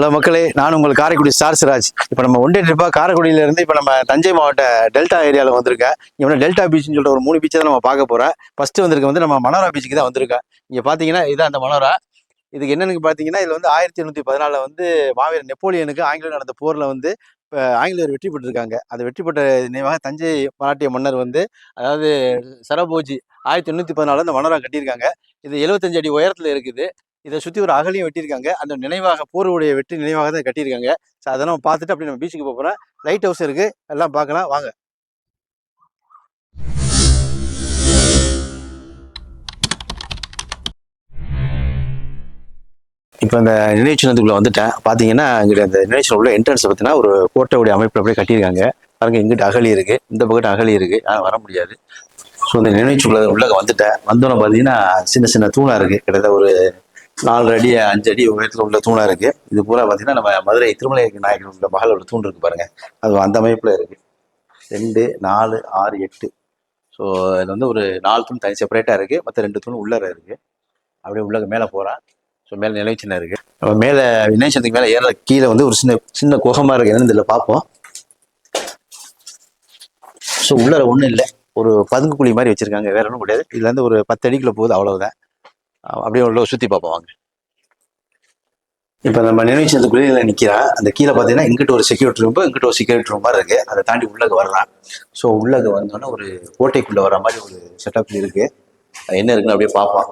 Hello மக்களே, நான் உங்கள் காரைக்குடி ஸ்டார் சிராஜ். இப்போ நம்ம ஒன் டே ட்ரிப்பாக காரைக்குடியிலேருந்து இப்போ நம்ம தஞ்சை மாவட்ட டெல்டா ஏரியாவில் வந்திருக்கேன். இங்கே டெல்டா பீச்னு சொல்லிட்டு ஒரு 3 பீச்சை தான் நம்ம பார்க்க போகிறோம். ஃபஸ்ட்டு வந்திருக்க வந்து நம்ம மனோரா பீச்சுக்கு தான் வந்திருக்கேன். இங்கே பார்த்தீங்கன்னா இதுதான் அந்த மனோரா. இதுக்கு என்னென்னு பார்த்தீங்கன்னா, இதில் வந்து 1814 வந்து மாவீரர் நெப்போலியனுக்கு ஆங்கிலேயர் நடந்த போரில் வந்து இப்போ ஆங்கிலேயர் வெற்றி பெற்றிருக்காங்க. அது வெற்றி பெற்ற நினைவாக தஞ்சை மராட்டிய மன்னர் வந்து, அதாவது சரபோஜி 1814 அந்த மனோரா கட்டியிருக்காங்க. இது 75 அடி உயரத்தில் இருக்குது. இதை சுற்றி ஒரு அகலியும் வெட்டியிருக்காங்க. அந்த நினைவாக போருடைய வெற்றி நினைவாக தான் கட்டியிருக்காங்க. ஸோ அதெல்லாம் பார்த்துட்டு அப்படி நம்ம பீச்சுக்கு போகிறோம். லைட் ஹவுஸ் இருக்குது, எல்லாம் பார்க்கலாம் வாங்க. இப்போ அந்த நினைவு சின்னத்துக்குள்ளே வந்துட்டேன். பார்த்தீங்கன்னா இங்கிட்ட அந்த நினைவு சின்னம் உள்ள என்ட்ரன்ஸ் பார்த்தீங்கன்னா ஒரு கோட்டையுடைய அமைப்பு அப்படியே கட்டியிருக்காங்க. பாருங்க, இங்கிட்ட அகலி இருக்குது, இந்த பக்கத்து அகலி இருக்குது, ஆனால் வர முடியாது. ஸோ இந்த நினைவு உள்ள வந்துட்டேன். வந்தோன்னே பார்த்தீங்கன்னா சின்ன சின்ன தூணாக இருக்குது. கிட்டத்தட்ட ஒரு 4 அடி 5 அடி உயரத்தில் உள்ள தூணாக இருக்குது. இது பூரா பார்த்தீங்கன்னா நம்ம மதுரை திருமலை நாயக்கர் உள்ள மகள் உள்ள தூண் இருக்குது பாருங்கள், அது அந்த அமைப்பில் இருக்குது. 2, 4, 6, 8. ஸோ இது வந்து ஒரு 4 தூண் தனி செப்பரேட்டாக இருக்குது, மற்ற 2 தூண் உள்ளர இருக்குது. அப்படியே உள்ள மேலே போகிறான். ஸோ மேலே நினைவுச்சின்னம் இருக்குது. நம்ம மேலே நினைவுச்சின்னத்துக்கு மேலே ஏற கீழே வந்து ஒரு சின்ன குகமாக இருக்குது. என்னன்னு இதில் பார்ப்போம். ஸோ உள்ளர ஒன்றும் இல்லை, ஒரு பதுங்கு குழி மாதிரி வச்சுருக்காங்க, வேற ஒன்றும் கிடையாது. இதுல இருந்து ஒரு 10 அடிக்குள்ளே போகுது, அவ்வளவுதான். அப்படியே உள்ள சுற்றி பார்ப்போம் வாங்க. இப்போ நம்ம நினைவு சின்னத்துக்குள்ளே நிற்கிறான். அந்த கீழே பார்த்தீங்கன்னா இங்கிட்ட ஒரு செக்யூரிட்டி ரூம், இங்கிட்ட ஒரு செக்யூரிட்டி ரூம் மாதிரி இருக்குது. அதை தாண்டி உள்ளக வர்றான். ஸோ உள்ளக வந்தோன்னே ஒரு கோட்டைக்குள்ளே வர மாதிரி ஒரு செட்டப் இருக்குது. என்ன இருக்குன்னு அப்படியே பார்ப்போம்.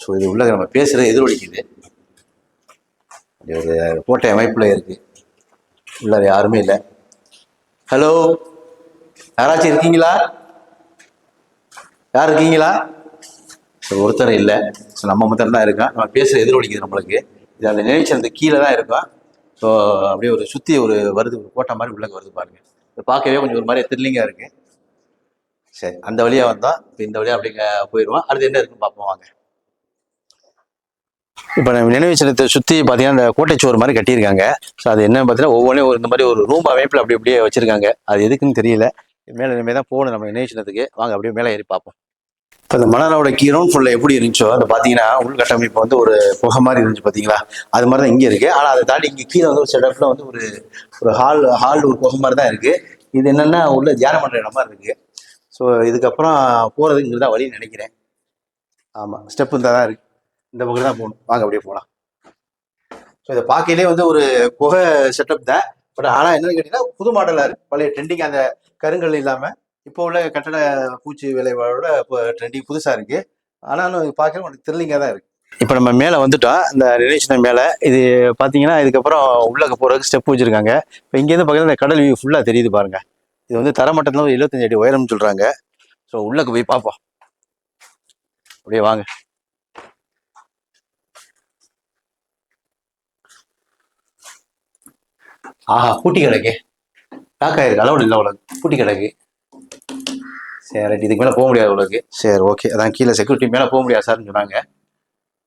ஸோ இது உள்ளக நம்ம பேசுகிறது எதிரொலிக்குது. அப்படி ஒரு கோட்டை அமைப்பில் இருக்குது. உள்ள யாருமே இல்லை. ஹலோ, யாராச்சும் இருக்கீங்களா? யார் இருக்கீங்களா? ஸோ ஒருத்தர் இல்லை. ஸோ நம்ம மட்டும் தான் இருக்கோம். நம்ம பேசுகிற எதிரொலிக்குது நம்மளுக்கு. இது அந்த நினைவுச்சின்னத்துக்கு கீழே தான் இருக்கும். ஸோ அப்படியே ஒரு சுற்றி ஒரு வருது, ஒரு கோட்டை மாதிரி உள்ளே வருது பாருங்க. இது பார்க்கவே கொஞ்சம் ஒரு மாதிரி த்ரில்லிங்காக இருக்கு. சரி, அந்த வழியாக வந்தோம். இப்போ இந்த வழியாக அப்படிங்க போயிடுவோம். அடுத்து என்ன இருக்குன்னு பார்ப்போம் வாங்க. இப்போ நம்ம நினைவு சின்னத்தை சுற்றி பார்த்தீங்கன்னா அந்த கோட்டைச்சுவர் மாதிரி கட்டியிருக்காங்க. ஸோ அது என்னன்னு பார்த்தீங்கன்னா ஒவ்வொன்றையும் இந்த மாதிரி ஒரு ரூம் அமைப்பில் அப்படி அப்படியே வச்சிருக்காங்க. அது எதுக்குன்னு தெரியல. மேலே இனிமேல் தான் போகணும் நம்ம நினைவு சின்னத்துக்கு. வாங்க அப்படியே மேலே ஏறி பார்ப்போம். இப்போ இந்த மணலோட கீரோன் ஃபுல்லாக எப்படி இருந்துச்சோ அதை பார்த்தீங்கன்னா உள்கட்டமைப்பு வந்து ஒரு புகை மாதிரி இருந்துச்சு பார்த்தீங்களா, அது மாதிரி தான் இங்கே இருக்குது. ஆனால் அதை தாண்டி இங்கே கீழே வந்து ஒரு செட்டப்பில் வந்து ஒரு ஹால் ஒரு புகை மாதிரி தான் இருக்குது. இது என்னென்னா உள்ள தியானம் பண்ணுற இடம் மாதிரி இருக்குது. ஸோ இதுக்கப்புறம் போகிறதுக்கு இங்கே தான் வழின்னு நினைக்கிறேன். ஆமாம், ஸ்டெப்பு இந்த தான் இருக்குது. இந்த பக்கம் தான் போகணும். வாங்க அப்படியே போகலாம். ஸோ இதை பார்க்கையிலே வந்து ஒரு புகை செட்டப் தான். பட் ஆனால் என்னன்னு கேட்டிங்கன்னா புது மாடலாக இருக்குது. பழைய ட்ரெண்டிங் அந்த கருங்கல் இல்லாமல் இப்போ உள்ள கட்டட பூச்சி வேலையோட இப்போ ட்ரெண்டிங் புதுசாக இருக்குது. ஆனாலும் பார்க்க கொஞ்சம் த்ரில்லிங்காக தான் இருக்குது. இப்போ நம்ம மேலே வந்துட்டோம், இந்த ரிலேஷன் மேலே. இது பார்த்தீங்கன்னா இதுக்கப்புறம் உள்ளே போகிறதுக்கு ஸ்டெப் வச்சுருக்காங்க. இப்போ இங்கேருந்து பக்கத்தில் இந்த கடல் வியூ ஃபுல்லாக தெரியுது பாருங்க. இது வந்து தரமட்டத்தில் ஒரு 75 அடி உயரம்னு சொல்கிறாங்க. ஸோ உள்ளக்கு போய் பார்ப்போம். அப்படியே வாங்க. ஆஹா, பூட்டி கிடக்கு. டாக்காயிருக்கு, அளவு இல்லை உலக பூட்டி கிடக்கு. சரி ரைட், இதுக்கு மேலே போக முடியாது உங்களுக்கு. சரி ஓகே, அதான் கீழே செக்யூரிட்டி மேலே போக முடியாது சார்னு சொன்னாங்க.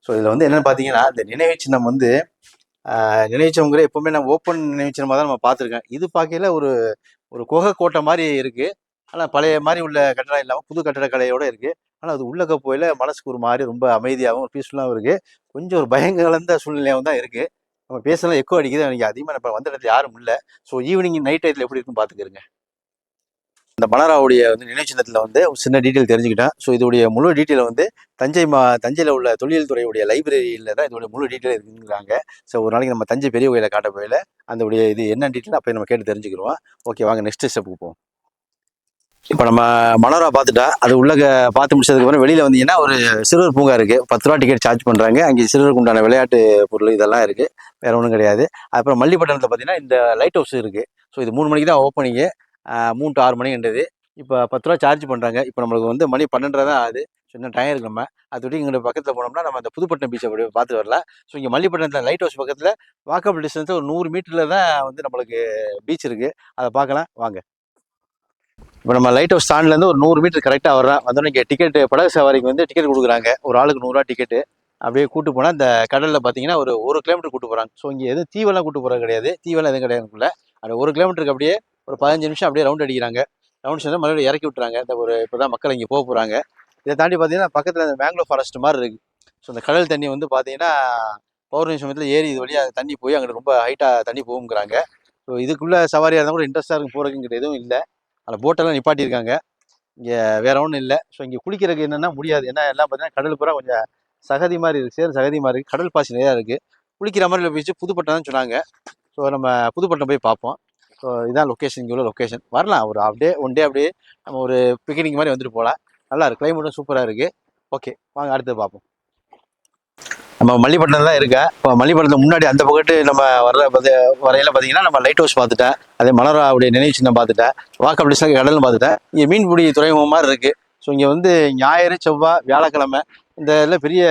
ஸோ இதில் வந்து என்னென்னு பார்த்தீங்கன்னா இந்த நினைவு சின்னம் வந்து நினைவு சின்னம்ங்கிற எப்போவுமே நம்ம ஓப்பன் நினைவு சின்னமாக தான் நம்ம பார்த்துருக்கேன். இது பார்க்கையில ஒரு குகை கோட்டை மாதிரி இருக்குது. ஆனால் பழைய மாதிரி உள்ள கட்டடம் இல்லாமல் புது கட்டடக்கலையோடு இருக்குது. ஆனால் அது உள்ளக்க போயில மனசுக்கு ஒரு மாதிரி ரொம்ப அமைதியாகவும் பீஸ்ஃபுல்லாகவும் இருக்குது. கொஞ்சம் ஒரு பயங்கலந்த சூழ்நிலையாகவும் தான் இருக்குது. நம்ம பேசலாம் எக்கோ அடிக்குது. எனக்கு அதிகமாக இப்போ வந்த இடத்துல யாரும் இல்லை. ஸோ ஈவினிங் நைட் டயத்தில் எப்படி இருக்குன்னு பார்த்துக்கிறேங்க. இந்த மணராவுடைய வந்து நினைவு சின்னத்தில் வந்து ஒரு சின்ன டீட்டெயில் தெரிஞ்சுக்கிட்டேன். ஸோ இதோடைய முழு டீட்டெயில் வந்து தஞ்சையில் உள்ள தொழில் துறையுடைய லைப்ரரியில் தான் இதோடைய முழு டீட்டெயில் இருக்குங்கிறாங்க. ஸோ ஒரு நாளைக்கு நம்ம தஞ்சை பெரிய கோயிலை காட்ட போயில அதோடைய இது என்ன டீட்டெயில் அப்போ நம்ம கேட்டு தெரிஞ்சுக்கிறோம். ஓகே வாங்க நெக்ஸ்ட் ஸ்டெப்புக்கு போவோம். இப்போ நம்ம மனோரா பார்த்துட்டா அது உள்ளக பார்த்து முடிச்சதுக்கப்புறம் வெளியில் வந்தீங்கன்னா ஒரு சிறுவர் பூங்கா இருக்குது. 10 ரூபா டிக்கெட் சார்ஜ் பண்ணுறாங்க. அங்கே சிறுவருக்கு உண்டான விளையாட்டு பொருள் இதெல்லாம் இருக்குது, வேற ஒன்றும் கிடையாது. அப்புறம் மல்லிப்பட்டணத்தில் பார்த்தீங்கன்னா இந்த லைட் ஹவுஸ் இருக்குது. ஸோ இது 3 மணிக்கு தான் ஓப்பனிங்கு, 3 to 6 மணின்றது. இப்போ 10 ரூபா சார்ஜ் பண்ணுறாங்க. இப்போ நம்மளுக்கு வந்து மணி 12:30 தான் ஆகுது. ஸோ இன்னும் டைம் இருக்கு. நம்ம அதோட இங்கே பக்கத்தில் போனோம்னா நம்ம அந்த புதுப்பட்டினம் பீச்சை அப்படியே பார்த்து வரலாம். ஸோ இங்கே மல்லிப்பட்டினத்தில் லைட் ஹவுஸ் பக்கத்தில் வாக்கபிள் டிஸ்டன்ஸ் ஒரு 100 மீட்டரில் தான் வந்து நம்மளுக்கு பீச் இருக்குது. அதை பார்க்கலாம் வாங்க. இப்போ நம்ம லைட் ஹவுஸ் ஸ்டாண்ட்லேருந்து ஒரு 100 மீட்டர் கரெக்டாக வர்றோம். வந்தோடனே இங்கே டிக்கெட் படகு சவாரிக்கு வந்து டிக்கெட் கொடுக்குறாங்க. ஒரு ஆளுக்கு 100 ரூபா டிக்கெட்டு. அப்படியே கூட்டு போனால் இந்த கடலில் பார்த்தீங்கன்னா ஒரு 1 கிலோமீட்டர் கூட்டு போகிறாங்க. ஸோ இங்கே எதுவும் தீவெல்லாம் கூட்டு போகிறது கிடையாது, தீவெல்லாம் எதுவும் கிடையாதுக்குள்ள. அந்த 1 கிலோமீட்டருக்கு அப்படியே ஒரு 15 நிமிஷம் அப்படியே ரவுண்ட் அடிக்கிறாங்க. ரவுண்ட் சேர்ந்து மறுபடியும் இறக்கி விட்டுறாங்க. இந்த ஒரு இப்போ தான் மக்கள் இங்கே போக போகிறாங்க. இதை தாண்டி பார்த்தீங்கன்னா பக்கத்தில் இந்த மேங்களூர் ஃபாரஸ்ட் மாதிரி இருக்குது. ஸோ இந்த கடல் தண்ணி வந்து பார்த்தீங்கன்னா பௌர்ணமி சமயத்தில் ஏரி இது வழியாக தண்ணி போய் அங்கிட்டு ரொம்ப ஹைட்டாக தண்ணி போகுங்கிறாங்க. ஸோ இதுக்குள்ளே சவாரியாக இருந்தால் கூட இன்ட்ரெஸ்ட்டாக இருக்கும் போகிறதுங்கிற எதுவும் இல்லை. அதில் போட்டெல்லாம் நிப்பாட்டியிருக்காங்க. இங்கே வேற ஒன்றும் இல்லை. ஸோ இங்கே குளிக்கிறதுக்கு என்னென்னா முடியாது. ஏன்னா எல்லாம் பார்த்தீங்கன்னா கடல் பூரா கொஞ்சம் சகதி மாதிரி இருக்குது, சேறு சகதி மாதிரி இருக்குது, கடல் பாசி நிறையா இருக்குது. குளிக்கிற மாதிரி பீச்சு புதுப்பட்டினம் சொன்னாங்க. ஸோ நம்ம புதுப்பட்டினம் போய் பார்ப்போம். ஸோ இதான் லொக்கேஷன், இங்கே உள்ள லொக்கேஷன். வரலாம் ஒரு ஒன் டே அப்படியே நம்ம ஒரு பிக்னிக் மாதிரி வந்துட்டு போகலாம். நல்லா இருக்குது, கிளைமேட்டும் சூப்பராக இருக்குது. ஓகே, வாங்க அடுத்து பார்ப்போம். நம்ம மல்லிப்பட்டினம் தான் இருக்கேன். இப்போ மல்லிப்பட்டினத்துக்கு முன்னாடி அந்த பக்கத்து நம்ம வரையில பார்த்தீங்கன்னா நம்ம லைட் ஹவுஸ் பார்த்துட்டேன். அதே மலராவுடைய நினைவு சின்னம் பார்த்துட்டேன். வாக்கப்பிடிச்சா கடலும் பார்த்துட்டேன். இங்கே மீன்பிடி துறைமுகம் மாதிரி இருக்குது. ஸோ இங்கே வந்து ஞாயிறு, செவ்வாய், வியாழக்கிழமை இந்த இதில் பெரிய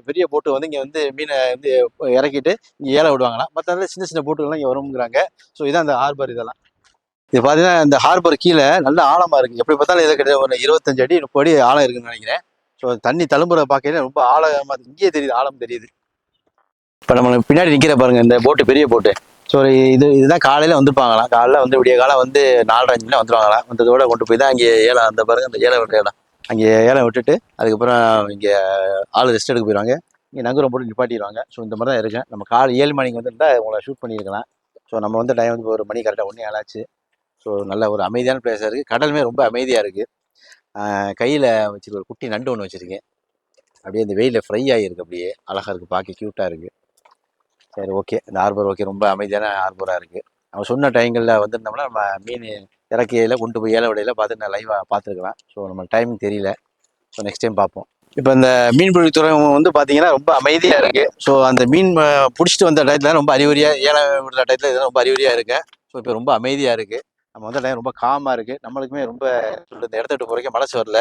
பெரிய போட்டு வந்து இங்கே வந்து மீனை வந்து இறக்கிட்டு இங்கே ஏலம் விடுவாங்களாம். மற்ற சின்ன சின்ன போட்டுகள்லாம் இங்கே வருங்கிறாங்க. ஸோ இதான் அந்த ஹார்பர். இதெல்லாம் இது பார்த்தீங்கன்னா இந்த ஹார்பர் கீழே நல்ல ஆழமாக இருக்குது. எப்படி பார்த்தாலும் இதை கிட்ட ஒரு 25 அடி 30 அடி ஆழம் இருக்குன்னு நினைக்கிறேன். ஸோ தண்ணி தழும்புற பார்க்கல ரொம்ப ஆழமாக இங்கேயே தெரியுது, ஆழம் தெரியுது. இப்போ நம்மளுக்கு பின்னாடி நிற்கிற பாருங்க இந்த போட்டு, பெரிய போட்டு. ஸோ இதுதான் காலையில் வந்துருப்பாங்களாம். காலையில் வந்து விடிய காலம் வந்து 4:30 மணி வந்துருவாங்களாம். வந்ததோட கொண்டு போய் தான் அங்கே ஏலம், அந்த பாருங்க அந்த ஏலம் விட்ட இடம், அங்கே ஏலம் விட்டுட்டு அதுக்கப்புறம் இங்கே ஆள் ரெஸ்ட் எடுக்க போயிடுவாங்க. இங்கே நங்கூரம் போட்டு நிப்பாட்டிடுவாங்க. ஸோ இந்த மாதிரி தான் இருக்கேன். நம்ம காலை 7 மணிக்கு வந்துருந்தால் உங்களை ஷூட் பண்ணியிருக்கலாம். ஸோ நம்ம வந்து டைம் வந்து ஒரு மணி கரெக்டாக 1 ஆச்சு. ஸோ நல்ல ஒரு அமைதியான பிளேஸாக இருக்குது. கடலுமே ரொம்ப அமைதியாக இருக்குது. கையில் வச்சுருக்க ஒரு குட்டி நண்டு ஒன்று வச்சுருக்கேன். அப்படியே இந்த வெயிலில் ஃப்ரை ஆகிருக்கு. அப்படியே அழகாக இருக்குது, பார்க்க க்யூட்டாக இருக்குது. சரி, ஓகே. இந்த ஹார்பர் ஓகே, ரொம்ப அமைதியான ஹார்பராக இருக்குது. நம்ம சொன்ன டைங்களில் வந்துருந்தோம்னா நம்ம மீன் இறக்கையில் கொண்டு போய் ஏல விடையில் பார்த்துட்டு நான் லைவாக பார்த்துருக்கலாம். ஸோ நம்ம டைமிங் தெரியல. ஸோ நெக்ஸ்ட் டைம் பார்ப்போம். இப்போ இந்த மீன்பிடி துறைமுகம் வந்து பார்த்தீங்கன்னா ரொம்ப அமைதியாக இருக்குது. ஸோ அந்த மீன் பிடிச்சிட்டு வந்த டயத்தில் ரொம்ப அறிகுறியாக, ஏலம் விடுற டயத்தில் இதெல்லாம் ரொம்ப அறிகுறியாக இருக்குது. ஸோ இப்போ ரொம்ப அமைதியாக இருக்குது. நம்ம வந்து டைம் ரொம்ப காமாக இருக்குது. நம்மளுக்குமே ரொம்ப இந்த இடத்த விட்டு போகிறக்கே மனசு வரல.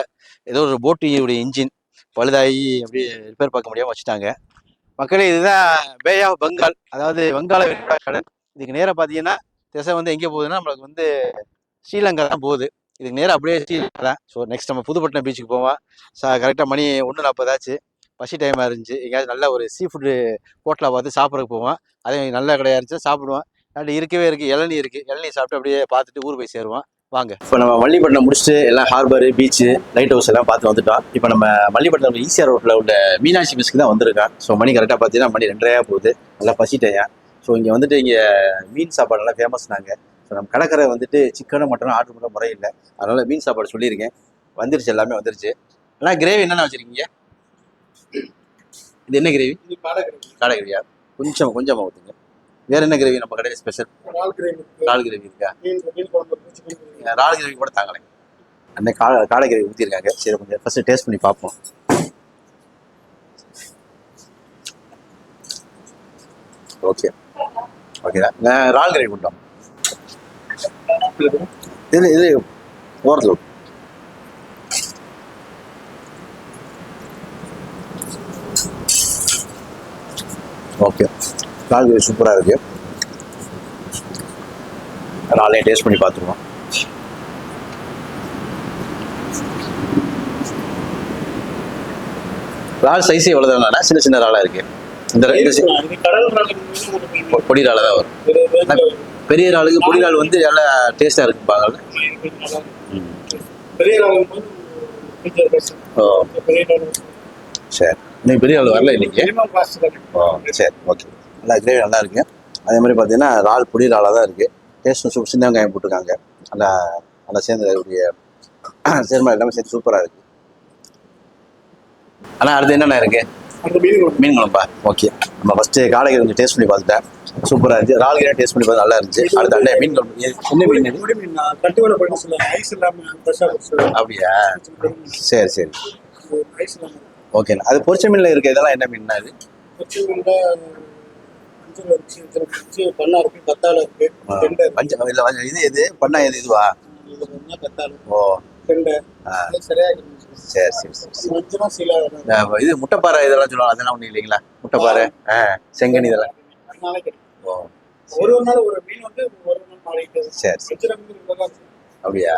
ஏதோ ஒரு போட்டியுடைய இன்ஜின் பழுதாகி அப்படியே ரிப்பேர் பார்க்க முடியாமல் வச்சுட்டாங்க. மக்களே, இதுதான் பே ஆஃப் பெங்கால், அதாவது வங்காள விரிகுடா கடல். இதுக்கு நேராக பார்த்தீங்கன்னா திசை வந்து எங்கே போகுதுன்னா நம்மளுக்கு வந்து ஸ்ரீலங்கா தான் போகுது. இதுக்கு நேரம் அப்படியே ஸ்ரீலங்கா தான். ஸோ நெக்ஸ்ட் நம்ம புதுப்பட்டினம் பீச்சுக்கு போவோம். கரெக்டாக மணி 1:40 ஆச்சு. பசி டைமாக இருந்துச்சு. எங்கேயாவது நல்ல ஒரு சீ ஃபுட்டு ஹோட்டலாக பார்த்து சாப்பிட்றதுக்கு போவோம். அதே நல்ல கடையாக இருந்துச்சு, சாப்பிடுவோம். அப்படி இருக்கவே இருக்குது, இளநீ இருக்குது. இளநீ சாப்பிட்டு அப்படியே பார்த்துட்டு ஊர் போய் சேருவோம். வாங்க. இப்போ நம்ம மல்லிப்பட்டினம் முடிச்சுட்டு எல்லாம் ஹார்பரு, பீச்சு, லைட் ஹவுஸ் எல்லாம் பார்த்து வந்துட்டோம். இப்போ நம்ம மல்லிப்பட்டினம் ஈசிஆர் ரோட்டில் உள்ள மீனாட்சி மிஸ்க்கு தான் வந்திருக்கோம். ஸோ மணி கரெக்டாக பார்த்தீங்கன்னா மணி 2:30 போகுது. நல்லா பசிட்டையா. ஸோ இங்கே வந்துட்டு இங்கே மீன் சாப்பாடு நல்லா ஃபேமஸ். நாங்கள் ஸோ நம்ம கடற்கரை வந்துட்டு சிக்கனும் மட்டனும் ஆர்டர் பண்ண முறை இல்லை. அதனால் மீன் சாப்பாடு சொல்லியிருக்கேன். வந்துருச்சு, எல்லாமே வந்துருச்சு. ஆனால் கிரேவி என்னென்ன வச்சுருக்கீங்க? இது என்ன கிரேவி? காடை கிரேவியா? கொஞ்சமாக ஊற்றுங்க. வேறு என்ன கிரேவி நம்ம கடையில் ஸ்பெஷல்? இறால் கிரேவி இருக்கா? இறால் கிரேவி கூட தாங்களே. அன்னைக்கு காடை கிரேவி ஊற்றிருக்காங்க. சரி, கொஞ்சம் ஃபஸ்ட்டு டேஸ்ட் பண்ணி பார்ப்போம். ஓகே ஓகேதான். நான் இறால் கிரேவி கொடுத்தோம். இது ஓரத்தில் ஓகே. இறால் கிரேவி சூப்பராக இருக்குது. இறாலையும் டேஸ்ட் பண்ணி பார்த்துருவோம். இறால் சைஸ் எவ்வளோ தானே? சின்ன சின்ன இறாலாக இருக்குது. இந்த பொடி இறால தான் வரும். பெரிய இறாலுக்கு பொடி இறால் வந்து நல்லா டேஸ்ட்டாக இருக்குப்பாங்க. ஓ சரி, இன்னைக்கு பெரிய இறால் வரல இன்னைக்கு. ஓ சரி, ஓகே. நல்லா கிரேவி நல்லா இருக்குது. அதே மாதிரி பார்த்தீங்கன்னா இறால் பொடி இறாலாக தான் இருக்குது. டேஸ்ட்டும் சின்ன வெங்காயம் போட்டிருக்காங்க. நல்லா நல்லா சேர்ந்து சேர்மா எல்லாமே சேர்த்து சூப்பராக இருக்குது. ஆனால் அடுத்து என்னென்ன இருக்குது? மீன் குழம்பா? ஓகே. நம்ம ஃபஸ்ட்டு காலைக்கு கொஞ்சம் டேஸ்ட் பண்ணி பார்த்துட்டேன். சூப்பராக இருந்துச்சு. இறால் கிரேவி டேஸ்ட் பண்ணி பார்த்து நல்லா இருந்துச்சு. அடுத்த அண்ணே மீன் குழம்பு. என்ன மீன்? அப்படியா? சரி சரி, ஓகேண்ணா. அது பொரிச்ச மீனில் இருக்க இதெல்லாம் என்ன மீன்னா? இது இது பண்ணா எது? இதுவா? ஓ சரி சரி சரி. இது முட்டைப்பாறை இதெல்லாம் சொல்லுவாங்க, அதெல்லாம் ஒன்றும் இல்லைங்களா? முட்டைப்பாறை, செங்கனி இதெல்லாம். ஓ சரி சரி, அப்படியா?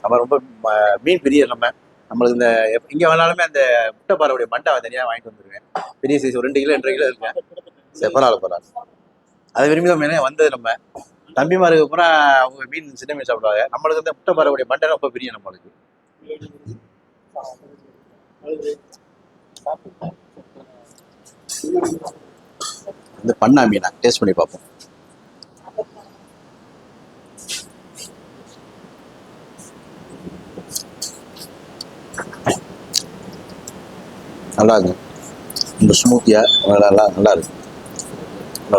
நம்ம ரொம்ப மீன் பிரியர். நம்மளுக்கு இந்த இங்கே வேணாலுமே அந்த முட்டைப்பாறையுடைய மண்டை தனியாக வாங்கிட்டு வந்துருவேன். பெரிய சைஸ் ஒரு 2 கிலோ 2.5 கிலோ இருக்கேன். சரி, பரவாயில்ல. அதை விரும்பி தான் மேலே வந்தது. நம்ம தம்பிமாருக்கு அப்புறம் அவங்க மீன் சின்ன மீன் சாப்பிடுவாங்க. நம்மளுக்கு இந்த முட்டைப்பாறையுடைய மண்டை ரொம்ப பிரியம் நம்மளுக்கு. வந்து பண்ணா மீனா டேஸ்ட் பண்ணி பார்ப்போம். நல்லா இருக்கு, ரொம்ப ஸ்மூத்தியாக நல்லா இருக்கு.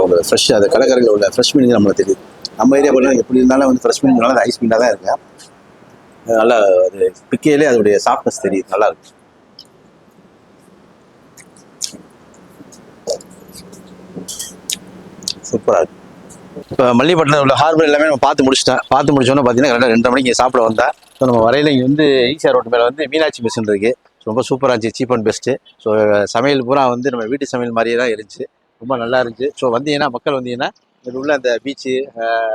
ஒரு ஃப்ரெஷ் அது கடற்கரையில் உள்ள ஃப்ரெஷ் மீன் நம்மளுக்கு தெரியுது. நம்ம ஏரியா போல எப்படி இருந்தாலும் வந்து ஃப்ரெஷ் மீன் அது ஐஸ் மீனாக தான் இருக்கு. நல்லா அது பிக்கையிலே அதோடைய சாஃப்ட்னஸ் தெரியுது, நல்லா இருக்கு. சூப்பராக இருக்கு. இப்போ மல்லிகைப்பட்டினம் உள்ள ஹார்பர் எல்லாமே நம்ம பார்த்து முடிச்சோன்னா பார்த்தீங்கன்னா கரெக்டாக 2:30 மணிக்கு சாப்பிட வந்தேன். ஸோ நம்ம வரையில இங்கே வந்து ஈசிஆர் ரோட்டு மேலே வந்து மீனாட்சி மெஸ்ஸுன்னு இருக்குது. ரொம்ப சூப்பராக இருந்துச்சு, சீப் அண்ட் பெஸ்ட்டு. ஸோ சமையல் பூரா வந்து நம்ம வீட்டு சமையல் மாதிரியே தான் இருந்துச்சு, ரொம்ப நல்லா இருந்துச்சு. ஸோ வந்தீங்கன்னா மக்கள் வந்தீங்கன்னா இங்கே உள்ள அந்த பீச்சு,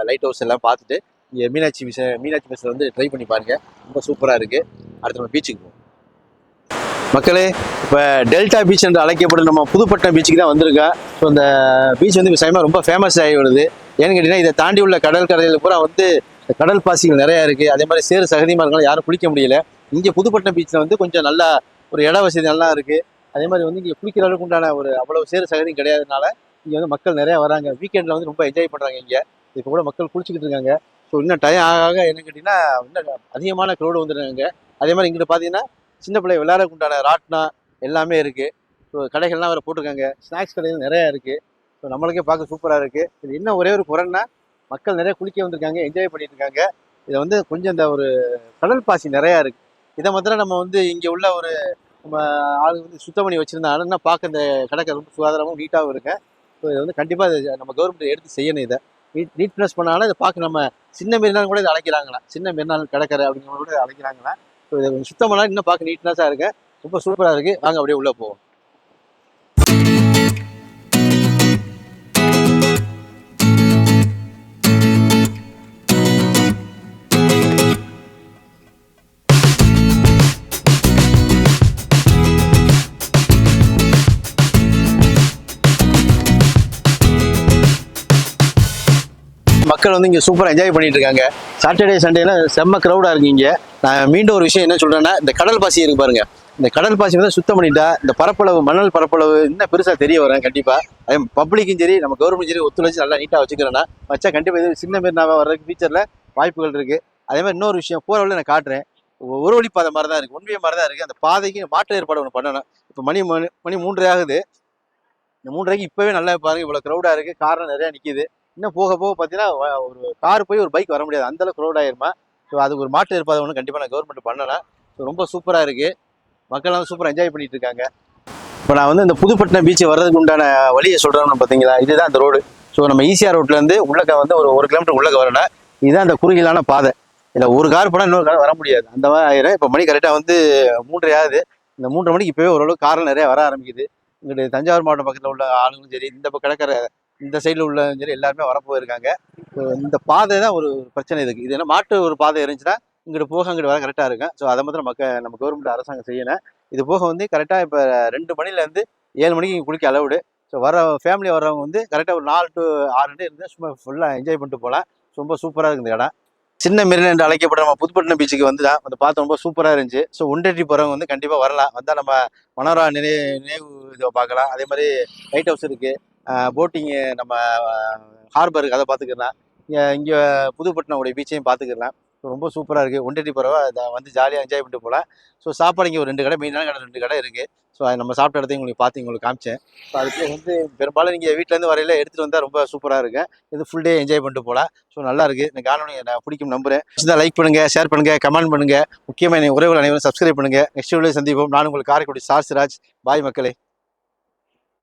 லைட் ஹவுஸ் எல்லாம் பார்த்துட்டு இங்கே மீனாட்சி மெஸ்ஸில் வந்து ட்ரை பண்ணி பாருங்கள், ரொம்ப சூப்பராக இருக்குது. அடுத்து நம்ம பீச்சுக்கு போவோம். மக்களே, இப்போ டெல்டா பீச் என்று அழைக்கப்படும் நம்ம புதுப்பட்டினம் பீச்சுக்கு தான் வந்திருக்கேன். ஸோ இந்த பீச் வந்து இப்போ ரொம்ப ஃபேமஸ் ஆகி வருது. ஏன்னு கேட்டிங்கன்னா இதை தாண்டி உள்ள கடல் கரையில் பூரா வந்து கடல் பாசிகள் நிறையா இருக்குது. அதே மாதிரி சேறு சகதியமாக இருந்தாலும் யாரும் குளிக்க முடியல. இங்கே புதுப்பட்டினம் பீச்சில் வந்து கொஞ்சம் நல்லா ஒரு இட வசதி நல்லா இருக்குது. அதே மாதிரி வந்து இங்கே குளிக்கிற அளவுக்கு உண்டான ஒரு அவ்வளோ சேறு சகதியும் கிடையாதுனால இங்கே வந்து மக்கள் நிறையா வராங்க. வீக்கெண்டில் வந்து ரொம்ப என்ஜாய் பண்ணுறாங்க. இங்கே இப்போ கூட மக்கள் குளிச்சுக்கிட்டு இருக்காங்க. ஸோ இன்னும் டைம் ஆக என்ன கேட்டிங்கன்னா இன்னும் அதிகமான க்ரௌடு வந்துடுறாங்க. அதே மாதிரி இங்கிட்ட பார்த்தீங்கன்னா சின்ன பிள்ளை விளையாடக்கு உண்டான ராட்னா எல்லாமே இருக்குது. ஸோ கடைகள்லாம் வேறு போட்டிருக்காங்க, ஸ்நாக்ஸ் கடைகள் நிறையா இருக்குது. ஸோ நம்மளுக்கே பார்க்க சூப்பராக இருக்குது. இது இன்னும் ஒரே ஒரு குறைன்னா மக்கள் நிறைய குளிக்க வந்திருக்காங்க, என்ஜாய் பண்ணிட்டு இருக்காங்க. இதை வந்து கொஞ்சம் இந்த ஒரு கடல் பாசி நிறையா இருக்குது. இதை மாத்திரம் நம்ம வந்து இங்கே உள்ள ஒரு நம்ம ஆள் வந்து சுத்தம் பண்ணி வச்சுருந்தாங்கன்னா பார்க்க இந்த கடற்கரை ரொம்ப சுகாதாரமும் நீட்டாகவும் இருக்கு. ஸோ இதை வந்து கண்டிப்பாக இதை நம்ம கவர்மெண்ட் எடுத்து செய்யணும். இதை நீட்னஸ் பண்ணாலும் இதை பார்க்க நம்ம சின்ன மெரினால் கூட இதை அழைக்கிறாங்களா, சின்ன மெரினால் கடற்கரை அப்படிங்கிற கூட அழைக்கிறாங்களா. ஸோ இதை சுத்தம் பண்ணாலும் இன்னும் பார்க்க நீட்னஸாக இருக்கு, ரொம்ப சூப்பராக இருக்குது. வாங்க அப்படியே உள்ளே போவோம். மக்கள் வந்து இங்கே சூப்பராக என்ஜாய் பண்ணிட்டு இருக்காங்க. சாட்டர்டே சண்டேல செம்ம க்ரௌடாக இருக்கு இங்கே. நான் மீண்டும் ஒரு விஷயம் என்ன சொல்கிறேன்னா, இந்த கடல் பாசி இருக்கு பாருங்க, இந்த கடல் பாசி வந்து சுத்தம் பண்ணிட்டா இந்த பரப்பளவு மணல் பரப்பளவு இன்னும் பெருசாக தெரிய வரேன். கண்டிப்பாாக அதே பப்ளிக்கும் சரி நம்ம கவர்மெண்ட் சரி ஒத்துழைச்சி நல்லா நீட்டாக வச்சுக்கிறேன்னா வச்சா கண்டிப்பாக இது சின்ன மெரினாவாக வர்றதுக்கு ஃபியூச்சரில் வாய்ப்புகள் இருக்குது. அதே மாதிரி இன்னொரு விஷயம், போகிற வழியில் நான் காட்டுறேன், ஒரு வழி பாதை மாதிரி தான் இருக்குது, ஒன்றிய மாதிரி தான் இருக்குது. அந்த பாதைக்கு மாற்று ஏற்பாடு ஒன்று பண்ணணும். இப்போ மணி 3:30 ஆகுது. இந்த 3:30க்கு இப்போவே நல்லா பாருங்க இவ்வளோ க்ரௌடாக இருக்குது, காரணம் நிறையா நிற்கிது. இன்னும் போக போக பார்த்தீங்கன்னா ஒரு கார் போய் ஒரு பைக் வர முடியாது, அந்தளவுக்கு க்ரௌட் ஆயிருமா. ஸோ அதுக்கு ஒரு மாற்று ஏற்பாடு ஒன்று கண்டிப்பாக நான் கவர்மெண்ட் பண்ணலாம். ஸோ ரொம்ப சூப்பராக இருக்குது, மக்கள் வந்து சூப்பராக என்ஜாய் பண்ணிட்டு இருக்காங்க. இப்போ நான் வந்து இந்த புதுப்பட்டினம் பீச் வர்றதுக்கு உண்டான வழியை சொல்கிறேன்னு பார்த்தீங்களா, இதுதான் அந்த ரோடு. ஸோ நம்ம ஈசிஆர் ரோட்லேருந்து உள்ளக்க வந்து ஒரு கிலோமீட்டர் உள்ளக்க வரணும். இதுதான் அந்த குறுகிலான பாதை. இல்லை ஒரு கார் போனால் இன்னொரு கார் வர முடியாது, அந்த மாதிரி ஆயிரும். இப்போ மணி கரெக்டாக வந்து 3:30 ஆகுது. இந்த 3:30 மணிக்கு இப்போவே ஓரளவுக்கு காரில் நிறையா வர ஆரம்பிக்குது. இங்கிட்டு தஞ்சாவூர் மாவட்டம் பக்கத்தில் உள்ள ஆளுங்களும் சரி, இந்த கடற்கரை இந்த சைடில் உள்ள சரி எல்லாருமே வரப்போயிருக்காங்க. இந்த பாதை தான் ஒரு பிரச்சனை இதுக்கு. இது என்ன மாற்று ஒரு பாதை இருந்துச்சுன்னா இங்கிட்டு போக அங்கிட்டு வர கரெக்டாக இருக்கும். ஸோ அதை மாத்திரம் நம்ம கவர்மெண்ட் அரசாங்கம் செய்யணும். இது போக வந்து கரெக்டாக இப்போ 2 மணிலேருந்து 7 மணிக்கு இங்கே குளிக்க அலவுடு. ஸோ ஃபேமிலி வர்றவங்க வந்து கரெக்டாக ஒரு 4 to 6 இருந்து சும்மா ஃபுல்லாக என்ஜாய் பண்ணிட்டு போகலாம். ரொம்ப சூப்பராக இருக்குது இந்த இடம். சின்ன மெரினா என்று அழைக்கப்பட்ட நம்ம புதுப்பட்டினம் பீச்சுக்கு வந்து தான் வந்து பார்த்து ரொம்ப சூப்பராக இருந்துச்சு. ஸோ ஒண்டேட்டி போகிறவங்க வந்து கண்டிப்பாக வரலாம். வந்தால் நம்ம மனோரா நினைவு இதை பார்க்கலாம். அதே மாதிரி லைட் ஹவுஸ் இருக்குது, போட்டிங்கு, நம்ம ஹார்பருக்கு அதை பார்த்துக்கலாம். இங்கே புதுப்பட்டினோடைய பீச்சையும் பார்த்துக்கலாம். ஸோ ரொம்ப சூப்பராக இருக்குது. ஒண்டேட்டி போகிறவ அதை வந்து ஜாலியாக என்ஜாய் பண்ணிட்டு போகலாம். ஸோ சாப்பாடு இங்கே ஒரு 2 கடை, மெயினான கடை 2 கடை இருக்குது. ஸோ அது நம்ம சாப்பிட்ட இடத்தையும் உங்களுக்கு காமிச்சேன். ஸோ அதுக்கு வந்து பெரும்பாலும் நீங்கள் வீட்டிலேருந்து வரையில் எடுத்துகிட்டு வந்தால் ரொம்ப சூப்பராக இருக்கும். இது ஃபுல் டே என்ஜாய் பண்ணிட்டு போகலாம். ஸோ நல்லா இருக்குது. இந்த காணொலி நான் பிடிக்கும் நம்புறேன். லைக் பண்ணுங்கள், ஷேர் பண்ணுங்கள், கமெண்ட் பண்ணுங்கள். முக்கியமாக உறவுகள் அனைவரும் சப்ஸ்கிரைப் பண்ணுங்கள். நெக்ஸ்ட் வீடியோ சந்திப்போம். நான் உங்களுக்கு காரைக்குடி ஸ்டார் சிராஜ். பாய் மக்களே.